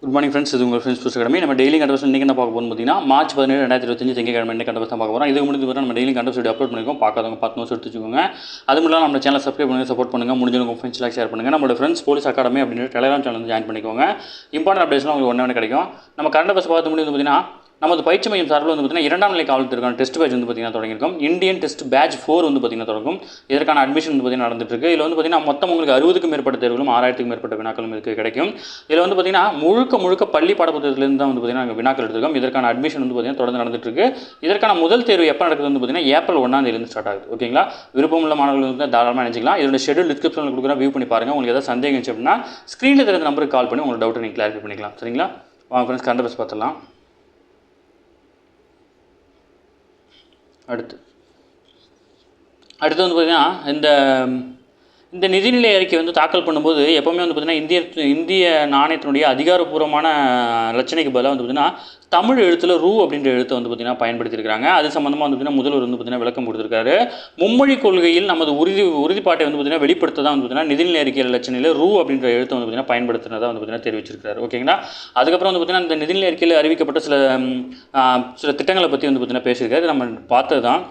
Good morning friends, இது உங்கள் friends புதுசு கடமை. நம்ம டெய்லி கண்டவர்ஸ் இன்றைக்கி என்ன பார்க்க போகணும் பார்த்தீங்கன்னா, மார்ச் 17, 2025 திங்கட்கிழமை என்ன கண்டவர்ஸ் தான் பார்க்க போகிறோம். இதுக்கு முடிஞ்சு நம்ம டெய்லி கண்டவர்ஸ் வீடியோ அப்லோட் பண்ணிருக்கோம். பார்க்காதவங்க 10 நிமிஷம் எடுத்து வச்சுக்கோங்க. அது மட்டும் இல்லாமல் நம்ம சேனல் சப்ஸ்கிரைப் பண்ணுங்கள், சப்போர்ட் பண்ணுங்கள். முடிஞ்சவங்க ஃப்ரெண்ட்ஸ்லாம் ஷேர் பண்ணுங்கள். நம்மளோட ஃப்ரெண்ட்ஸ் போலீஸ் அகாடமி அப்படின்ற டெலிகிராம் சேனல் வந்து ஜாயின் பண்ணிக்கோங்க. இம்பார்ட்டன்ட் அப்டேட்ஸ்லாம் உங்களுக்கு ஒன்று கிடைக்கும். நம்ம கரண்ட் அஃபேர்ஸ் பார்த்து முடியும் பார்த்தீங்கன்னா, நமது பயிற்சி மையம் சார்பில் வந்து பார்த்தீங்கன்னா 2ஆம் நிலை காவல்துறைக்கான டெஸ்ட் பேட்ச் வந்து பார்த்தீங்கன்னா தொடங்கியிருக்கும். இந்தியன் டெஸ்ட் பேட்ச் 4 வந்து பார்த்தீங்கன்னா தொடங்கும். இதற்கான அட்மிஷன் வந்து பார்த்தீங்கன்னா நடந்துட்டு இருக்கு. இதில் வந்து பார்த்தீங்கன்னா மொத்தம் உங்களுக்கு 60க்கும் மேற்பட்ட தேர்வுகளும் 6000க்கும் மேற்பட்ட வினாக்களும் இதுக்கு கிடைக்கும். இதில் வந்து பார்த்தீங்கன்னா முழுக்க பள்ளி பாடப்புத்தகத்திலிருந்து தான் வந்து பார்த்தீங்கன்னா வினாக்கள் எடுத்துருக்கோம். இதற்கான அட்மிஷன் வந்து பார்த்தீங்கன்னா தொடர்ந்து நடந்துட்டு இருக்கு. இதற்கான முதல் தேர்வு எப்போ நடக்குது வந்து பார்த்தீங்கன்னா ஏப்ரல் 1ஆம் தேதியிலிருந்து ஸ்டார்ட் ஆகுது. ஓகேங்களா, விருப்பமுள்ள மாணவர்கள் வந்து தாராளமாக நினைச்சிக்கலாம். இதோட ஷெட்யூல் டிஸ்கிரிப்ஷனில் கொடுக்குறேன், வியூ பண்ணி பாருங்கள். உங்களுக்கு ஏதாவது சந்தேகம் இருந்துச்சு அப்படின்னா ஸ்க்ரீனில் தெரிஞ்ச நம்பருக்கு கால் பண்ணி உங்களோட டவுட்டை நீங்கள் கிளாரிஃபை பண்ணிக்கலாம். சரிங்களா, வாங்க ஃப்ரெண்ட்ஸ் கரண்ட் அஃபேர்ஸ் பார்த்துடலாம். அடுத்து வந்து பார்த்திங்கன்னா இந்த நிதிநிலை அறிக்கை வந்து தாக்கல் பண்ணும்போது எப்போவுமே வந்து பார்த்திங்கன்னா இந்திய நாணயத்தினுடைய அதிகாரப்பூர்வமான லட்சணைக்கு பதிலாக வந்து பார்த்திங்கன்னா தமிழ் எழுத்தில் ரூ அப்படின்ற எழுத்தை வந்து பார்த்திங்கன்னா பயன்படுத்தியிருக்காங்க. அது சம்மந்தமாக வந்து பார்த்திங்கன்னா முதல்வர் வந்து பார்த்திங்கன்னா விளக்கம் கொடுத்துருக்காரு. மும்மொழி கொள்கையில் நமது உறுதிப்பாட்டை வந்து பார்த்திங்கன்னா வெளிப்படுத்த தான் வந்து பார்த்திங்கன்னா நிதிநிலை அறிக்கையில் லட்சணையில் ரூ அப்படின்ற எழுத்தை வந்து பார்த்திங்கன்னா பயன்படுத்தினதாக வந்து பார்த்திங்கன்னா தெரிவிச்சிருக்காரு. ஓகேங்களா, அதுக்கப்புறம் வந்து பார்த்திங்கன்னா இந்த நிதிநிலை அறிக்கையில் அறிவிக்கப்பட்ட சில திட்டங்களை பற்றி வந்து பார்த்திங்கன்னா பேசியிருக்காரு. நம்ம பார்த்தது தான்.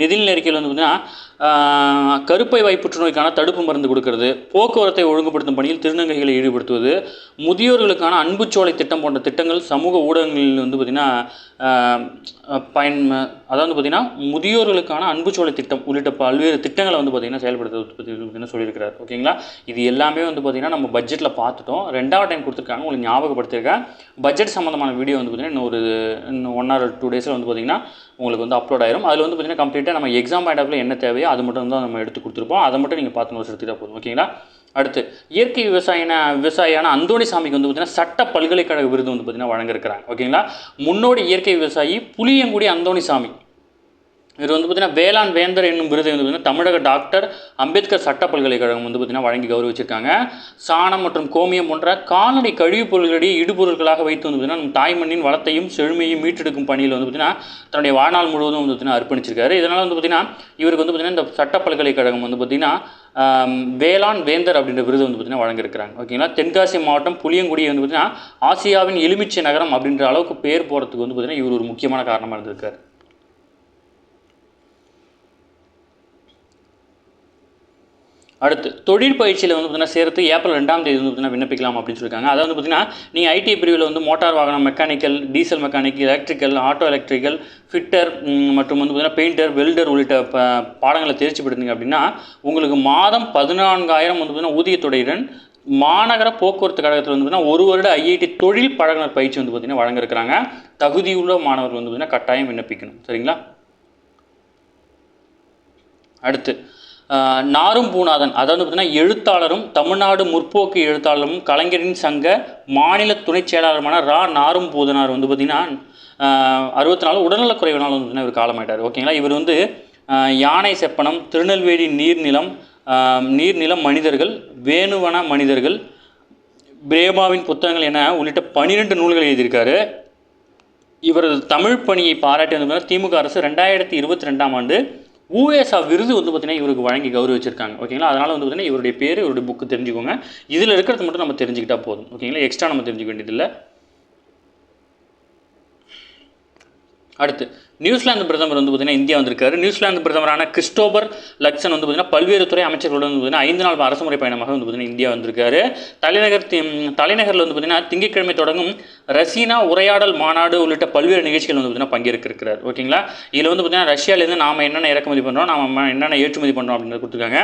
நிதிநிலை அறிக்கையில் வந்து பார்த்திங்கன்னா கருப்பை வாய் புற்றுநோய்க்கான தடுப்பு மருந்து கொடுக்கறது, போக்குவரத்தை ஒழுங்குபடுத்தும் பணியில் திருநங்கைகளை ஈடுபடுத்துவது, முதியோர்களுக்கான அன்புச்சோலை திட்டம் போன்ற திட்டங்கள் சமூக ஊடகங்களில் வந்து பார்த்திங்கன்னா அதாவது பார்த்திங்கன்னா முதியோர்களுக்கான அன்புச்சோலை திட்டம் உள்ளிட்ட பல்வேறு திட்டங்களை வந்து பார்த்திங்கன்னா செயல்படுத்துவது பற்றி பார்த்திங்கன்னா சொல்லியிருக்கிறார். ஓகேங்களா, இது எல்லாமே வந்து பார்த்திங்கன்னா நம்ம பட்ஜெட்டில் பார்த்துட்டோம். 2வது டைம் கொடுத்துருக்காங்க, உங்களுக்கு ஞாபகப்படுத்திருக்கேன். பட்ஜெட் சம்மந்தமான வீடியோ வந்து பார்த்திங்கன்னா இன்னும் 1 or 2 days வந்து பார்த்திங்கன்னா உங்களுக்கு வந்து அப்லோட் ஆயிரும். அதில் வந்து பார்த்திங்கன்னா கம்ப்ளீட்டாக நம்ம எக்ஸாம் பாயிண்ட் ஆஃப்ல என்ன தேவையோ அது மட்டும் தான் நம்ம எடுத்து கொடுத்துருப்போம். அதை மட்டும் நீங்கள் பார்த்து நோட்ஸ் எடுத்துக்கிட்டால் போதும். ஓகேங்களா, அடுத்து இயற்கை விவசாயியான அந்தோணிசாமிக்கு வந்து பார்த்திங்கன்னா சட்ட பல்கலைக்கழக விருது வந்து பார்த்திங்கன்னா வழங்க இருக்கிறாங்க. ஓகேங்களா, முன்னோடி இயற்கை விவசாயி புளியங்குடி அந்தோணிசாமி இவர் வந்து பார்த்திங்கன்னா வேளாண் வேந்தர் என்னும் விருதை வந்து பார்த்திங்கன்னா தமிழக டாக்டர் அம்பேத்கர் சட்ட பல்கலைக்கழகம் வந்து பார்த்திங்கன்னா வழங்கி கௌரவிச்சிருக்காங்க. சாணம் மற்றும் கோமியம் போன்ற கால்நடை கழிவுப் பொருட்களிடையே இடுபொருட்களாக வைத்து வந்து பார்த்திங்கன்னா நம்ம தாய்மண்ணின் வளத்தையும் செழுமையும் மீட்டெடுக்கும் பணியில் வந்து பார்த்திங்கன்னா தன்னுடைய வாழ்நாள் முழுவதும் வந்து பார்த்திங்கன்னா அர்ப்பணிச்சிருக்காரு. இதனால் வந்து பார்த்திங்கன்னா இவருக்கு வந்து பார்த்திங்கன்னா இந்த சட்ட பல்கலைக்கழகம் வந்து பார்த்திங்கன்னா வேளாண் வேந்தர் அப்படின்ற விருது வந்து பார்த்திங்கன்னா வழங்கியிருக்கிறாங்க. ஓகேங்களா, தென்காசி மாவட்டம் புளியங்குடி வந்து பார்த்திங்கன்னா ஆசியாவின் எலுமிச்சை நகரம் அப்படின்ற அளவுக்கு பேர் போகிறதுக்கு வந்து பார்த்திங்கன்னா இவர் ஒரு முக்கியமான காரணமாக இருந்திருக்காரு. அடுத்து தொழில் பயிற்சியில் வந்து பார்த்திங்கன்னா சேர்த்து ஏப்ரல் 2ஆம் தேதி வந்து பார்த்திங்கன்னா விண்ணப்பிக்கலாம் அப்படின்னு சொல்லியிருக்காங்க. அதாவது வந்து பார்த்திங்கன்னா நீங்கள் ஐடி பிரிவில் வந்து மோட்டார் வாகனம் mechanical, diesel mechanic, electrical, auto electrical, fitter மற்றும் வந்து பார்த்திங்கன்னா பெயிண்டர், வெல்டர் உள்ளிட்ட பாடங்களை தேர்ச்சி பெற்றிருந்தீங்க அப்படின்னா உங்களுக்கு மாதம் 14,000 வந்து பார்த்திங்கன்னா ஊதியத்தொடையுடன் மாநகர போக்குவரத்து கழகத்தில் வந்து பார்த்திங்கன்னா 1 வருட ஐஐடி தொழில் பழகுனர் பயிற்சி வந்து பார்த்திங்கன்னா வழங்க இருக்கிறாங்க. தகுதியுள்ள மாணவர்கள் வந்து பார்த்திங்கன்னா கட்டாயம் விண்ணப்பிக்கணும். சரிங்களா, அடுத்து நாரும் பூநாதன், அதாவது பார்த்திங்கன்னா எழுத்தாளரும் தமிழ்நாடு முற்போக்கு எழுத்தாளரும் கலைஞரின் சங்க மாநில துணைச் செயலாளருமான நாரும் பூதனார் வந்து பார்த்திங்கன்னா 64 உடல்நலக்குறைவினால் வந்து இவர் காலமாயிட்டார். ஓகேங்களா, இவர் வந்து யானை செப்பனம், திருநெல்வேலி நீர்நிலம் மனிதர்கள், வேணுவன மனிதர்கள், பிரேமாவின் புத்தகங்கள் என உள்ளிட்ட 12 நூல்கள் எழுதியிருக்காரு. இவரது தமிழ் பணியை பாராட்டி வந்து திமுக அரசு 2022ஆம் ஆண்டு ஊஎஸ்ஆ விருது வந்து பார்த்திங்கன்னா இவருக்கு வழங்கி கௌரவிச்சிருக்காங்க. ஓகேங்களா, அதனால் வந்து பார்த்திங்கன்னா இவருடைய பேர், இவருடைய புக்கு தெரிஞ்சுக்கோங்க. இதில் இருக்கிறது மட்டும் நம்ம தெரிஞ்சுக்கிட்டால் போதும். ஓகேங்களா, எக்ஸ்ட்ரா நம்ம தெரிஞ்சுக்க வேண்டியதில்லை. அடுத்து நியூசிலாந்து பிரதமர் வந்து பார்த்திங்கன்னா இந்தியா வந்திருக்காரு. நியூசிலாந்து பிரதமரான கிறிஸ்டோபர் லக்சன் வந்து பார்த்திங்கன்னா பல்வேறு துறை அமைச்சர்களுடன் வந்து பார்த்திங்கன்னா 5 நாள் அரசுமுறை பயணமாக வந்து பார்த்திங்கன்னா இந்தியா வந்திருக்காரு. தலைநகரில் வந்து பார்த்திங்கன்னா திங்கட்கிழமை தொடங்கும் ரசீனா உரையாடல் மாநாடு உள்ளிட்ட பல்வேறு நிகழ்ச்சிகள் வந்து பார்த்திங்கன்னா பங்கேற்கிறார். ஓகேங்களா, இதில் வந்து பார்த்திங்கன்னா ரஷ்யாவிலேருந்து நாம் என்னென்ன இறக்குமதி பண்ணுறோம், நாம் என்னென்ன ஏற்றுமதி பண்ணுறோம் அப்படின்றத கொடுத்துருக்காங்க.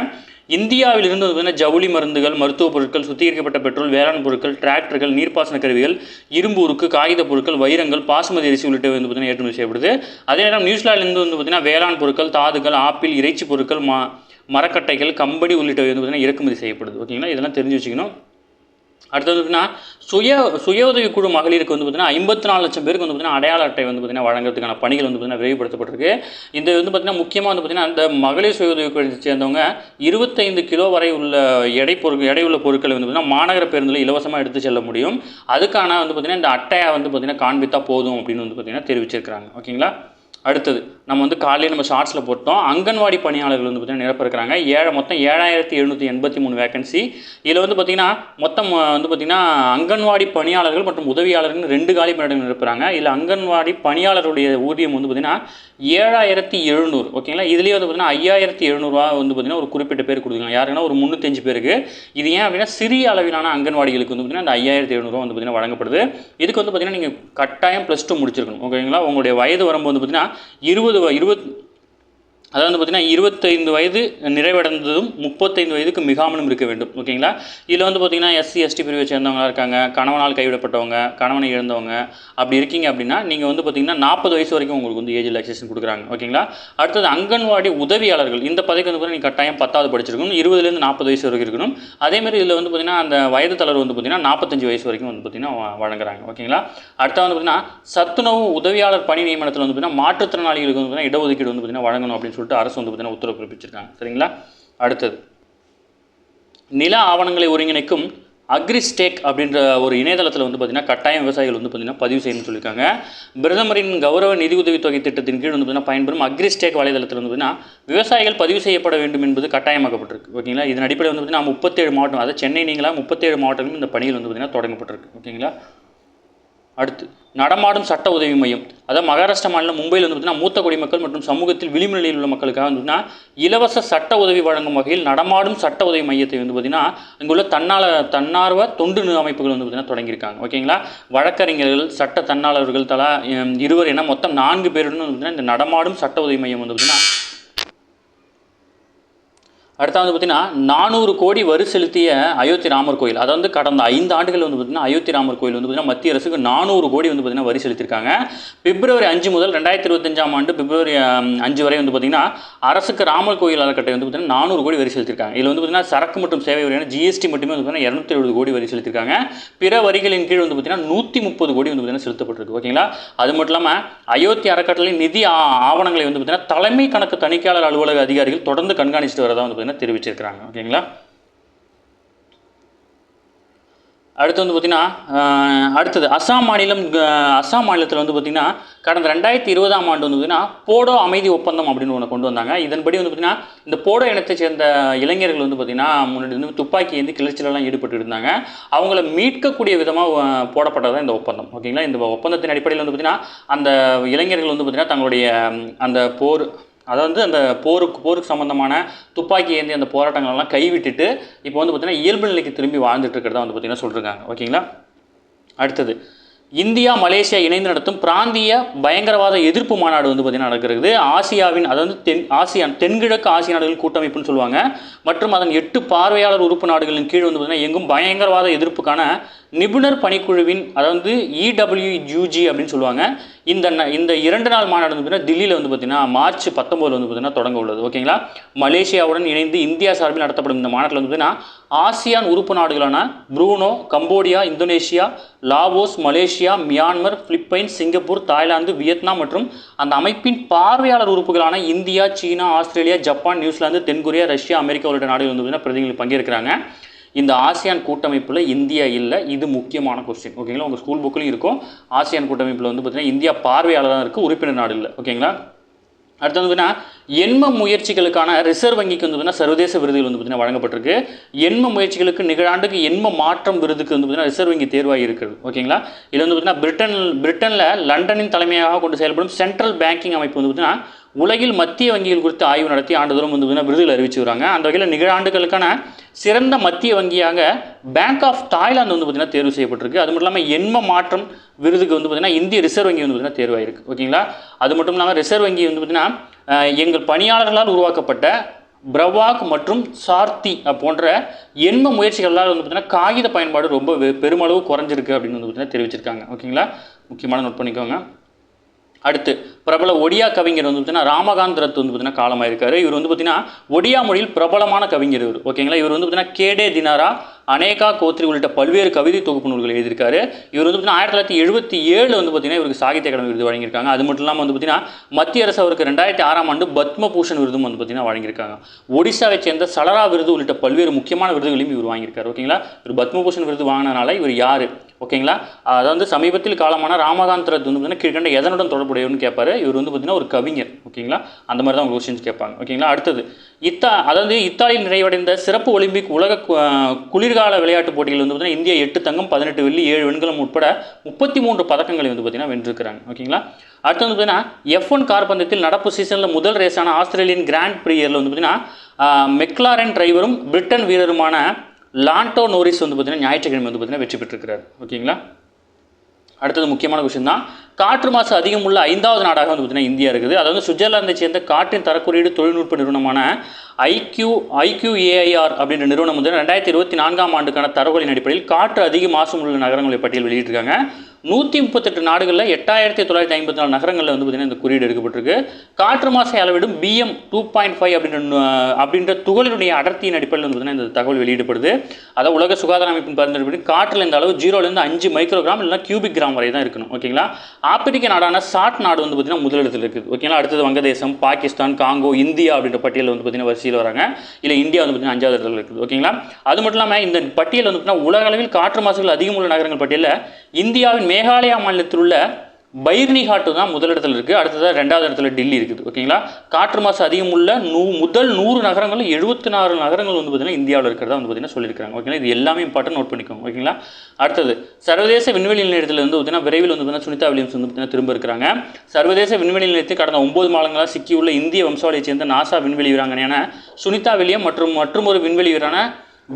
இந்தியாவிலிருந்து வந்து பார்த்திங்கன்னா ஜவுளி மருந்துகள், மருத்துவ பொருட்கள், சுத்திகரிக்கப்பட்ட பெட்ரோல், வேளாண் பொருட்கள், டிராக்டர்கள், நீர்ப்பாசன கருவிகள், இரும்பு உருக்கு, காகித பொருட்கள், வைரங்கள், பாசுமதி அரிசி உள்ளிட்ட வந்து பார்த்திங்கன்னா ஏற்றுமதி செய்யப்படுது. அதே நேரம் நியூசிலாந்திலிருந்து வந்து பார்த்திங்கன்னா வேளாண் பொருட்கள், தாதுகள், ஆப்பிள், இறைச்சி பொருட்கள், மரக்கட்டைகள், கம்பளி உள்ளிட்டவை வந்து பார்த்திங்கன்னா இறக்குமதி செய்யப்படுது. ஓகேங்களா, இதெல்லாம் தெரிஞ்சு வச்சுக்கணும். அடுத்தது பார்த்திங்கன்னா சுய உதவி குழு மகளிருக்கு வந்து பார்த்திங்கன்னா 54 லட்சம் பேருக்கு வந்து பார்த்திங்கன்னா அடையாள அட்டை வந்து பார்த்திங்கன்னா வழங்குறதுக்கான பணிகள் வந்து பார்த்திங்கன்னா விரைவுபடுத்தப்பட்டிருக்கு. இந்த வந்து பார்த்திங்கன்னா முக்கியமாக வந்து பார்த்திங்கன்னா அந்த மகளிர் சுய உதவி குழுவை சேர்ந்தவங்க 25 கிலோ வரை உள்ள எடையுள்ள பொருட்களை வந்து பார்த்திங்கன்னா மாநகர பேருந்தில் இலவசமாக எடுத்து செல்ல முடியும். அதுக்கான வந்து பார்த்திங்கன்னா இந்த அட்டையை வந்து பார்த்திங்கன்னா காண்பித்தா போதும் அப்படின்னு வந்து பார்த்திங்கன்னா தெரிவிச்சிருக்கிறாங்க. ஓகேங்களா, அடுத்தது நம்ம வந்து காலையில் நம்ம ஷார்ட்ஸில் போட்டோம். அங்கன்வாடி பணியாளர்கள் வந்து பார்த்திங்கன்னா நிரப்ப இருக்கிறாங்க. மொத்தம் 7783 வேகன்சி. இதில் வந்து பார்த்திங்கன்னா மொத்தம் வந்து பார்த்திங்கன்னா அங்கன்வாடி பணியாளர்கள் மற்றும் உதவியாளர்கள் 2 காலி பணியிடங்கள் நிரப்புறாங்க. இதில் அங்கன்வாடி பணியாளருடைய ஊதியம் வந்து பார்த்திங்கன்னா 7700. ஓகேங்களா. இதுலேயே வந்து பார்த்திங்கன்னா 5700 வந்து பார்த்திங்கன்னா ஒரு குறிப்பிட்ட பேர் கொடுக்குறாங்க. யாருன்னா ஒரு 305 பேருக்கு. இது ஏன் அப்படின்னா சிறிய அளவிலான அங்கன்வாடிகளுக்கு வந்து பார்த்திங்கன்னா அந்த 5700 வந்து பார்த்திங்கன்னா வழங்கப்படுது. இதுக்கு வந்து பார்த்திங்கன்னா நீங்கள் கட்டாயம் +2 முடிச்சிருக்கணும். ஓகேங்களா. உங்களுடைய வயது வரம்பு வந்து பார்த்திங்கன்னா அதாவது வந்து பார்த்திங்கன்னா 25 வயது நிறைவடைந்ததும் 35 வயதுக்கு மிகாமலும் இருக்க வேண்டும். ஓகேங்களா. இதில் வந்து பார்த்திங்கன்னா SC ST பிரிவை சேர்ந்தவங்க இருக்காங்க, கணவனால் கைவிடப்பட்டவங்க, கணவனை இழந்தவங்க அப்படி இருக்கீங்க அப்படின்னா நீங்கள் வந்து பார்த்திங்கன்னா 40 வயசு வரைக்கும் உங்களுக்கு வந்து ஏஜ் ரிலாக்ஸேஷன் கொடுக்குறாங்க. ஓகேங்களா. அடுத்தது அங்கன்வாடி உதவியாளர்கள். இந்த பதவிக்கு வந்து பார்த்திங்கன்னா நீங்கள் கட்டாயம் 10வது படிச்சிருக்கணும். 20லேருந்து 40 வயசு வரைக்கும் இருக்கணும். அதேமாதிரி இதில் வந்து பார்த்திங்கன்னா அந்த வயது தளர்வு வந்து பார்த்திங்கன்னா 45 வயசு வரைக்கும் வந்து பார்த்திங்கன்னா வழங்குறாங்க. ஓகேங்களா. அடுத்த வந்து பார்த்திங்கன்னா சத்துணவு உதவியாளர் பணி நியமனத்தில் வந்து பார்த்திங்கன்னா மாற்றுத்திறனாளிகளுக்கு வந்து பார்த்திங்கன்னா இடஒதுக்கீடு வந்து பார்த்திங்கன்னா வழங்கணும் அப்படின்னு சொல்லிட்டு அரசு வந்து பார்த்தீங்கன்னா உத்தரவு பிறப்பிச்சிருக்காங்க. சரிங்களா. அடுத்தது நில ஆவணங்களை ஒருங்கிணைக்கும் அக்ரிஸ்டேக் அப்படின்ற ஒரு இணையதளத்தில் வந்து பார்த்திங்கன்னா கட்டாயம் விவசாயிகள் வந்து பார்த்திங்கன்னா பதிவு செய்யணும்னு சொல்லியிருக்காங்க. பிரதமரின் கௌரவ நிதி உதவி தொகை திட்டத்தின் கீழ் வந்து பார்த்திங்கன்னா பயன்பெறும் அக்ரிஸ்டேக் வலைதளத்தில் வந்து பார்த்திங்கன்னா விவசாயிகள் பதிவு செய்யப்பட வேண்டும் என்பது கட்டாயமாக்கப்பட்டிருக்கு. ஓகேங்களா. இதன் அடிப்படையில் வந்து பார்த்திங்கன்னா 37 மாவட்டம், அதாவது சென்னை நீங்களா 37 மாவட்டங்களும் இந்த பணிகள் வந்து பார்த்திங்கன்னா தொடங்கப்பட்டிருக்கு. ஓகேங்களா. அடுத்து நடமாடும் சட்ட உதவி மையம். அதாவது மகாராஷ்டிரா மாநிலம் மும்பையில் வந்து பார்த்திங்கன்னா மூத்த குடிமக்கள் மற்றும் சமூகத்தில் விளிம்பு நிலையில் உள்ள மக்களுக்காக வந்து இலவச சட்ட உதவி வழங்கும் வகையில் நடமாடும் சட்ட உதவி மையத்தை வந்து பார்த்திங்கன்னா இங்குள்ள தன்னார்வ தொண்டு அமைப்புகள் வந்து பார்த்திங்கன்னா தொடங்கியிருக்காங்க. ஓகேங்களா. வழக்கறிஞர்கள், சட்ட தன்னாளர்கள் தலா 2 என மொத்தம் 4 பேருடன் வந்து பார்த்திங்கன்னா இந்த நடமாடும் சட்ட உதவி மையம் வந்து பார்த்திங்கன்னா அடுத்த வந்து பார்த்திங்கன்னா 400 கோடி வரி செலுத்திய அயோத்தி ராமர் கோயில். அதாவது கடந்த 5 ஆண்டுகள் வந்து பார்த்திங்கன்னா அயோத்தி ராமர் கோயில் வந்து பார்த்திங்கன்னா மத்திய அரசுக்கு 400 கோடி வந்து பார்த்திங்கன்னா வரி செலுத்தியிருக்காங்க. பிப்ரவரி 5 முதல் 2025ஆம் ஆண்டு பிப்ரவரி 5 வரை வந்து பார்த்திங்கன்னா அரசுக்கு ராமர் கோயில் அறக்கட்டளை வந்து பார்த்திங்கன்னா 400 கோடி வரி செலுத்தியிருக்காங்க. இதில் வந்து பார்த்திங்கன்னா சரக்கு மற்றும் சேவை வரியான GST மட்டுமே வந்து பார்த்திங்கன்னா 270 கோடி வரி செலுத்தியிருக்காங்க. பிற வரிகளின் கீழ் வந்து பார்த்திங்கன்னா 130 கோடி வந்து பார்த்திங்கன்னா செலுத்தப்பட்டிருக்கு. ஓகேங்களா. அது மட்டும் இல்லாமல் அயோத்தி அறக்கட்டளை நிதி ஆவணங்களை வந்து பார்த்திங்கன்னா தலைமை கணக்கு தணிக்கையாளர் அலுவலக அதிகாரிகள் தொடர்ந்து கண்காணிச்சுட்டு வரதா வந்து தெரிவிச்சிருக்கிறாங்க. ஓகேங்களா. அடுத்து வந்து பார்த்திங்கன்னா அடுத்தது அஸ்ஸாம் மாநிலத்தில் வந்து பார்த்திங்கன்னா கடந்த 2020ஆம் ஆண்டு வந்து பார்த்திங்கன்னா போடோ அமைதி ஒப்பந்தம் அப்படின்னு ஒன்று கொண்டு வந்தாங்க. இதன்படி வந்து பார்த்திங்கன்னா இந்த போடோ இனத்தை சேர்ந்த இளைஞர்கள் வந்து பார்த்திங்கன்னா முன்னாடி வந்து துப்பாக்கி ஏந்தி கிளர்ச்சியிலலாம் ஈடுபட்டு இருந்தாங்க. அவங்கள மீட்கக்கூடிய விதமாக போடப்பட்டது இந்த ஒப்பந்தம். ஓகேங்களா. இந்த ஒப்பந்தத்தின் அடிப்படையில் வந்து பார்த்திங்கன்னா அந்த இளைஞர்கள் வந்து பார்த்திங்கன்னா தங்களுடைய அந்த அதாவது அந்த போருக்கு சம்மந்தமான துப்பாக்கி ஏந்தி அந்த போராட்டங்கள்லாம் கைவிட்டுட்டு இப்போ வந்து பார்த்திங்கன்னா இயல்பு நிலைக்கு திரும்பி வாழ்ந்துட்டு இருக்கிறதா வந்து பார்த்திங்கன்னா சொல்லியிருக்காங்க. ஓகேங்களா. அடுத்தது இந்தியா மலேசியா இணைந்து நடத்தும் பிராந்திய பயங்கரவாத எதிர்ப்பு மாநாடு வந்து பார்த்திங்கன்னா நடக்கிறது. ஆசியாவின் அதாவது தென்கிழக்கு ஆசிய நாடுகள் கூட்டமைப்புன்னு சொல்லுவாங்க மற்றும் அதன் 8 பார்வையாளர் உறுப்பு நாடுகளின் கீழ் வந்து பார்த்திங்கன்னா எங்கும் பயங்கரவாத எதிர்ப்புக்கான நிபுணர் பணிக்குழுவின் அதாவது EWUG அப்படின்னு சொல்லுவாங்க. இந்த 2 நாள் மாநாடு வந்து பார்த்திங்கன்னா தில்லியில் வந்து பார்த்திங்கன்னா மார்ச் 19 வந்து பார்த்திங்கன்னா தொடங்க உள்ளது. ஓகேங்களா. மலேசியாவுடன் இணைந்து இந்தியா சார்பில் நடத்தப்படும் இந்த மாநாட்டில் வந்து பார்த்திங்கன்னா ஆசியான் உறுப்பு நாடுகளான Bruno, Cambodia, Indonesia, Laos, Malaysia, Myanmar, Philippines, Singapore, Thailand, Vietnam மற்றும் அந்த அமைப்பின் பார்வையாளர் உறுப்புகளான இந்தியா, சீனா, ஆஸ்திரேலியா, ஜப்பான், நியூசிலாந்து, தென்கொரியா, ரஷ்யா, அமெரிக்கா உள்ளிட்ட நாடுகள் வந்து பார்த்திங்கன்னா பிரதிநிதிகள் பங்கேற்கிறாங்க. இந்த ஆசியான் கூட்டமைப்பில் இந்தியா இல்லை. இது முக்கியமான கொஸ்டின். ஓகேங்களா. உங்கள் ஸ்கூல் புக்கிலும் இருக்கும். ஆசியான் கூட்டமைப்பில் வந்து பார்த்திங்கன்னா இந்தியா பார்வையாளர் தான் இருக்குது, உறுப்பினர் நாடு இல்லை. ஓகேங்களா. அடுத்து வந்து பார்த்தீங்கன்னா எண்ம முயற்சிகளுக்கான ரிசர்வ் வங்கிக்கு வந்து பார்த்தீங்கன்னா சர்வதேச விருதுகள் வந்து பார்த்தீங்கன்னா வழங்கப்பட்டிருக்கு. எண்ம முயற்சிகளுக்கு நிகழாண்டுக்கு எண்ம மாற்றம் விருதுக்கு வந்து பார்த்தீங்கன்னா ரிசர்வ் வங்கி தேர்வாகி இருக்கிறது. ஓகேங்களா. இதில் வந்து பார்த்தீங்கன்னா பிரிட்டனில் லண்டனின் தலைமையாக கொண்டு செயல்படும் சென்ட்ரல் பேங்கிங் அமைப்பு வந்து பார்த்தீங்கன்னா உலகில் மத்திய வங்கிகள் குறித்து ஆய்வு நடத்தி ஆண்டுதோறும் வந்து பார்த்தீங்கன்னா விருதுகள் அறிவிச்சு வராங்க. அந்த வகையில் நிகழாண்டுகளுக்கான சிறந்த மத்திய வங்கியாக பேங்க் ஆஃப் தாய்லாந்து வந்து பார்த்திங்கன்னா தேர்வு செய்யப்பட்டிருக்கு. அது மட்டும் இல்லாமல் எண்ம மாற்றம் விருதுக்கு வந்து பார்த்திங்கன்னா இந்திய ரிசர்வ் வங்கி வந்து பார்த்திங்கன்னா தேர்வாயிருக்கு. ஓகேங்களா. அது மட்டும் இல்லாமல் ரிசர்வ் வங்கி வந்து பார்த்திங்கன்னா எங்கள் பணியாளர்களால் உருவாக்கப்பட்ட பிரவாக் மற்றும் சார்த்தி போன்ற எண்ம முயற்சிகளால் வந்து பார்த்திங்கன்னா காகித பயன்பாடு ரொம்ப பெருமளவு குறைஞ்சிருக்கு அப்படின்னு வந்து பார்த்திங்கன்னா தெரிவிச்சிருக்காங்க. ஓகேங்களா. முக்கியமான நோட் பண்ணிக்கோங்க. அடுத்து பிரபல ஒடியா கவிஞர் வந்து பார்த்தீங்கன்னா ராமகாந்த் ரத் வந்து பார்த்தீங்கன்னா காலமாயிருக்காரு. இவர் வந்து பார்த்தீங்கன்னா ஒடியா மொழியில் பிரபலமான கவிஞர் இவர். ஓகேங்களா. இவர் வந்து பார்த்தீங்கன்னா கேடே தினாரா, அனேகா கோத்ரி உள்ளிட்ட பல்வேறு கவிதை தொகுப்பு நூல்கள் எழுதியிருக்காரு. இவர் வந்து பார்த்தீங்கன்னா 1977 வந்து பார்த்தீங்கன்னா இவருக்கு சாகித்ய அகாடமி விருது வழங்கியிருக்காங்க. அது மட்டும் இல்லாமல் வந்து பார்த்தீங்கன்னா மத்திய அரசு அவருக்கு 2006ஆம் ஆண்டு பத்மபூஷன் விருதும் வந்து பார்த்தீங்கன்னா வழங்கியிருக்காங்க. ஒடிசாவை சேர்ந்த சலரா விருது உள்ளிட்ட பல்வேறு முக்கியமான விருதுகளையும் இவர் வாங்கியிருக்காரு. ஓகேங்களா. இவர் பத்மபூஷன் விருது வாங்கினால இவர் யார் ஓகேங்களா. அதாவது சமீபத்தில் காலமான ராமகாந்த் ரத் வந்து பார்த்தீங்கன்னா கீழ்கண்ட எதனுடன் தொடர்புடையவர்னு கேட்பாரு. இவர் வந்து பார்த்தீங்கன்னா ஒரு கவிஞர். ஓகேங்களா. அந்த மாதிரி தான் கொஸ்டின்ஸ் கேட்பாங்க. ஓகேங்களா. அடுத்தது அதாவது இத்தாலியில் நிறைவடைந்த சிறப்பு ஒலிம்பிக் உலக குளிர்கால விளையாட்டுப் போட்டிகள் வந்து பார்த்தீங்கன்னா இந்தியா 8 தங்கம் 18 வெள்ளி 7 வெண்கலம் உட்பட 33 பதக்கங்களை வந்து பார்த்தீங்கன்னா வென்றிருக்கிறாங்க. ஓகேங்களா. அடுத்து வந்து பார்த்தீங்கன்னா F1 கார் பந்தயத்தில் நடப்பு சீசனில் முதல் ரேஸான ஆஸ்திரேலியன் கிராண்ட் ப்ரீயரில் வந்து பார்த்தீங்கன்னா மெக்லாரன் டிரைவரும் பிரிட்டன் வீரருமான லாண்டோ நோரிஸ் வந்து பார்த்தீங்கன்னா ஞாயிற்றுக்கிழமை வந்து பார்த்தீங்கன்னா வெற்றி பெற்றிருக்கிறார். ஓகேங்களா. அடுத்தது முக்கியமான விஷயம் தான், காற்று மாசு அதிகம் உள்ள 5வது நாடாக வந்து பார்த்தீங்கன்னா இந்தியா இருக்குது. அதாவது சுவிட்சர்லாந்தை சேர்ந்த காற்றின் தரக்குறியீடு தொழில்நுட்ப நிறுவனமான IQAIR அப்படின்ற நிறுவனம் வந்து 2024ஆம் ஆண்டுக்கான தரவுகளின் அடிப்படையில் காற்று அதிக மாசு உள்ள நகரங்களை பட்டியல் வெளியிட்டிருக்காங்க. 138 நாடுகளில் 8954 நகரங்களில் வந்து பார்த்தீங்கன்னா இந்த குறியீடு எடுக்கப்பட்டிருக்கு. காற்று மாசை அளவிடும் BM 2.5 அப்படின்ற துகளினுடைய அடர்த்தியின் அடிப்படையில் வந்து பார்த்தீங்கன்னா இந்த தகவல் வெளியிடப்படுது. அதாவது உலக சுகாதார அமைப்பின் பரிந்துரைப்படி காற்றில் இந்த அளவு 0லேருந்து 5 மைக்ரோகிராம் இல்லைனா கியூபிக் கிராம் வரை தான் இருக்கணும். ஓகேங்களா. ஆப்பிரிக்க நாடான சாட் நாடு வந்து பார்த்தீங்கன்னா முதலிடத்தில் இருக்குது. ஓகேங்களா. அடுத்தது வங்கதேசம், பாகிஸ்தான், காங்கோ, இந்தியா அப்படின்ற பட்டியலில் வந்து பார்த்தீங்கன்னா வரிசையில் வராங்க. இல்லை இந்தியா வந்து பார்த்தீங்கன்னா 5வது இடத்துல இருக்குது. ஓகேங்களா. அது மட்டும் இல்லாமல் இந்த பட்டியல் வந்து பார்த்தீங்கன்னா உலக அளவில் காற்று மாசுகள் அதிகம் உள்ள நகரங்கள் பட்டியலில் இந்தியாவின் மேகாலயா மாநிலத்தில் உள்ள பைர்னிகாட்டு தான் முதலிடத்தில் இருக்குது. அடுத்ததாக 2வது இடத்துல டெல்லி இருக்குது. ஓகேங்களா. காற்று மாசு அதிகம் உள்ள முதல் 100 நகரங்களில் 76 நகரங்கள் வந்து பார்த்தீங்கன்னா இந்தியாவில் இருக்கிறதா வந்து பார்த்தீங்கன்னா சொல்லியிருக்காங்க. ஓகேங்களா. இது எல்லாமே இம்பார்ட்டன்ட் நோட் பண்ணிக்கோங்க. ஓகேங்களா. அடுத்தது சர்வதேச விண்வெளி நிலையத்தில் வந்து பார்த்தீங்கன்னா விரைவில் வந்து பார்த்தீங்கன்னா சுனிதா வில்லியம்ஸ் வந்து பார்த்தீங்கன்னா திரும்ப இருக்கிறாங்க. சர்வதேச விண்வெளி நிலையத்தில் கடந்த 9 மாதங்களாக சிக்கியுள்ள இந்திய வம்சாவளியைச் சேர்ந்த நாசா விண்வெளி வீராங்கனையான சுனிதா வில்லியம் மற்றும் ஒரு விண்வெளி வீரான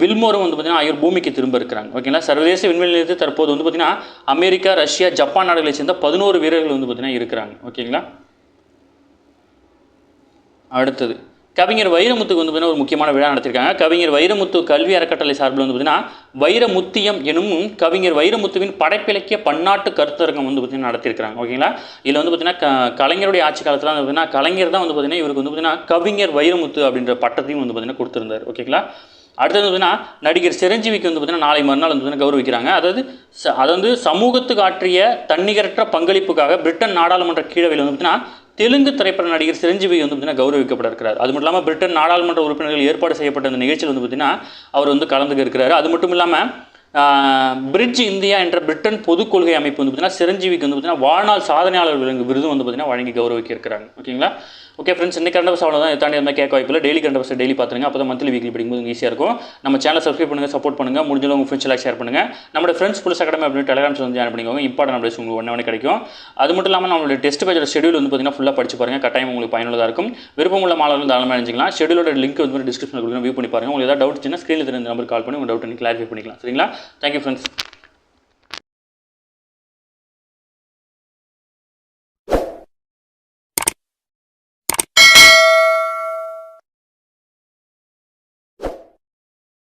வில்மோரும் வந்து பார்த்தீங்கன்னா ஆகியோர் பூமிக்கு திரும்ப இருக்கிறாங்க. ஓகேங்களா. சர்வதேச விண்வெளி நிலையத்தில் தற்போது வந்து பார்த்தீங்கன்னா அமெரிக்கா, ரஷ்யா, ஜப்பான் நாடுகளை சேர்ந்த 11 வீரர்கள் வந்து பார்த்தீங்கன்னா இருக்கிறாங்க. ஓகேங்களா. அடுத்தது கவிஞர் வைரமுத்துக்கு வந்து பார்த்தீங்கன்னா ஒரு முக்கியமான விழா நடத்திருக்காங்க. கவிஞர் வைரமுத்து கல்வி அறக்கட்டளை சார்பில் வந்து பார்த்தீங்கன்னா வைரமுத்தியம் எனும் கவிஞர் வைரமுத்துவின் படைப்பிலக்கிய பன்னாட்டு கருத்தரங்கம் வந்து பார்த்தீங்கன்னா நடத்திருக்காங்க. ஓகேங்களா. இதில் வந்து பார்த்தீங்கன்னா கலைஞருடைய ஆட்சி காலத்தில் வந்து பார்த்தீங்கன்னா கலைஞர் தான் வந்து பார்த்தீங்கன்னா இவருக்கு வந்து பார்த்தீங்கன்னா கவிஞர் வைரமுத்து அப்படின்ற பட்டத்தையும் வந்து பார்த்தீங்கன்னா கொடுத்திருந்தார். ஓகேங்களா. அடுத்தது வந்துன்னா நடிகர் சிரஞ்சீவிக்கு வந்து பார்த்தீங்கன்னா நாளை மறுநாள் வந்து பார்த்தீங்கன்னா கௌரவிக்கிறாங்க. அதாவது சமூகத்துக்கு ஆற்றிய தன்னிகரற்ற பங்களிப்புக்காக பிரிட்டன் நாடாளுமன்ற கீழவையில் வந்து பார்த்தீங்கன்னா தெலுங்கு திரைப்பட நடிகர் சிரஞ்சீவி வந்து பார்த்தீங்கன்னா கௌரவிக்கப்பட இருக்கிறார். அது மட்டும் இல்லாமல் பிரிட்டன் நாடாளுமன்ற உறுப்பினர்கள் ஏற்பாடு செய்யப்பட்ட அந்த நிகழ்ச்சியில் வந்து பார்த்தீங்கன்னா அவர் வந்து கலந்துக்க இருக்கிறார். அது மட்டும் இல்லாமல் பிரிட்ஜ் இந்தியா என்ற பிரிட்டன் பொதுக் கொள்கை அமைப்பு வந்து பார்த்தீங்கன்னா சிரஞ்சீவிக்கு வந்து பார்த்தீங்கன்னா வாழ்நாள் சாதனையாளர் விருது வந்து பார்த்தீங்கன்னா வழங்கி கௌரவிக்க இருக்கிறாங்க. ஓகேங்களா. ஓகே ஃப்ரெண்ட்ஸ், இந்த கரண்ட் அஃபேர்ஸ் அவ்வளோ தான். தாண்டி இருந்தால் கேட்க வாய்ப்பில்லை. டெய்லி கரண்ட் அஃபேர்ஸ் டெய்லி பார்த்துருங்க. அப்போ தான் மந்த்லி வீக்லி படிக்கும்போது ஈஸியாக இருக்கும். நம்ம சேனல் சப்ஸ்கிரைப் பண்ணுங்கள், சப்போர்ட் பண்ணுங்கள். முடிஞ்சளவு உங்கள் ஃப்ரெண்ட்ஸ் ஷேர் பண்ணுங்கள். நம்ம ஃப்ரெண்ட்ஸ் புல்ஸ் அகாடமி அப்படின்னு டெலிகிராம் வந்து ஜாயின் பண்ணிக்கோங்க. இம்பார்ட்டன் அப்டேட்ஸ் உங்களுக்கு ஒன்று கிடைக்கும். அது மட்டும் இல்லாமல் நம்மளோட டெஸ்ட் பேஜோட ஷெடியூல் வந்து பார்த்தீங்கன்னா ஃபுல்லாக படிச்சு பாருங்கள். கட்டாயம் உங்களுக்கு பயனுள்ளதாக இருக்கும். விருப்பமுள்ள மாணவர்கள் தாராளமாக நினைச்சிக்கலாம். ஷெடியூலோட லிங்க் வந்து டிஸ்கிரிப்ஷனில் கொடுக்குறேன், வியூ பண்ணி பாருங்கள். உங்களுக்கு ஏதாவது டவுட் இருந்துச்சுன்னா ஸ்க்ரீனில் தெரிஞ்ச நம்பர் கால் பண்ணி உங்கள் டவுட் கிளாரிஃபை பண்ணிக்கலாம். சரிங்களா. Thank you friends.